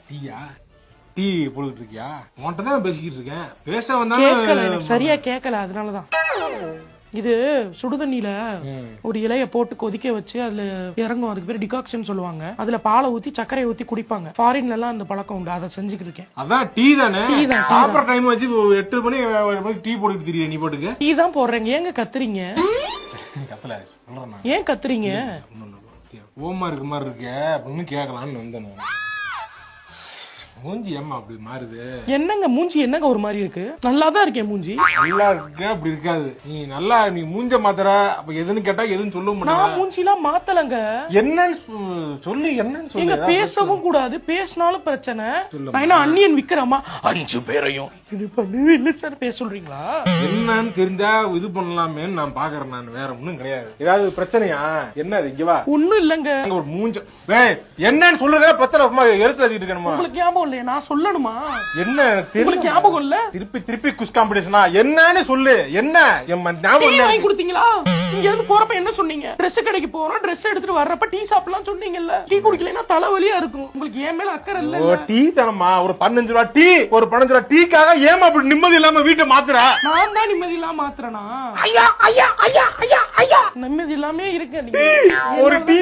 டீயா? டீ போட்டுக்கிட்டு இருக்கியா? உன்கிட்ட தான் பேசிக்கிட்டு இருக்கேன். பேச வந்தாலும் சரியா கேட்கல, அதனாலதான். இது சுடுதண்ணில ஒரு இலைய போட்டு கொதிக்க வச்சு அதுல இறங்கும், அதுக்கு பேர் டிகாக்ஷன் சொல்லுவாங்க. அதுல பாலை ஊத்தி சர்க்கரையை ஊத்தி குடிப்பாங்க. ஃபாரின்ல எல்லாம் அந்த பழக்கம் உண்டு, அதை செஞ்சுக்கிட்டு இருக்கேன். அதான் டீ தானே. சாப்பிட்ற டைம் வச்சு 8 மணி டீ போட்டுக்கிட்டு தெரியல. நீ போட்டுக்க டீ தான் போடுறேங்க. ஏங்க கத்துறீங்க? கத்தல சொல்றேன். ஏன் கத்துறீங்க? ஓமா இருக்கு மாதிரி இருக்க அப்படின்னு கேட்கலான்னு வந்தேன். மூஞ்சி ஏமா அப்படி மாறுது? என்னங்க மூஞ்சி என்னங்க ஒரு மாதிரி இருக்கு? நல்லாதான் இருக்கேன் மூஞ்சி. நல்லா இருக்க அப்படி இருக்காது. நீ மூஞ்ச மாத்திர அப்ப எதுன்னு கேட்டா எதுன்னு சொல்ல முடியும். நான் மூஞ்சி எல்லாம் மாத்தலங்க. என்னன்னு சொல்லு. என்னன்னு சொல்லு. பேசவும் கூடாது, பேசினாலும் பிரச்சனை. நான் அன்னியன் விக்கிறமா 5 பேரையும் இது பண்ணு இல்ல சார் பேச சொல்றீங்களா? என்னன்னு தெரிஞ்சா இது பண்ணலாமே நான் பாக்குறேன். நான் வேற ஒண்ணும் கிடையாது. ஏதாவது பிரச்சனையா? என்ன இங்க வா. ஒண்ணும் இல்லங்க. ஒரு மூஞ்ச என்னன்னு சொல்லுங்க. பத்திர எடுத்து இருக்கணுமா? உங்களுக்கு ஞாபகம் இல்லையா? நான் சொல்லணுமா? என்ன உங்களுக்கு ஞாபகம் இல்ல? திருப்பி குஸ் காம்படிஷனா? என்னன்னு சொல்லு. என்ன ஞாபகம் வாங்கி கொடுத்தீங்களா? இங்க இருந்து போறப்ப என்ன சொன்னீங்க? Dress கடைக்கு போறோம், Dress எடுத்துட்டு வர்றப்ப டீ சாப்பிடலாம் சொன்னீங்கல்ல. டீ குடிக்கலைன்னா தலைவலியா இருக்கும். உங்களுக்கு ஏன் மேல அக்கறை இல்ல? டீ தானமா? ஒரு 15 ரூபா டீ, ஒரு 15 ரூபா டீக்காக ஏமா அப்படி நிம்மதி இல்லாம வீட்டை மாத்துற? நான் தான் நிம்மதி இல்லாம மாத்துறேனா? நிம்மதி இல்லாம இருக்க. ஒரு டீ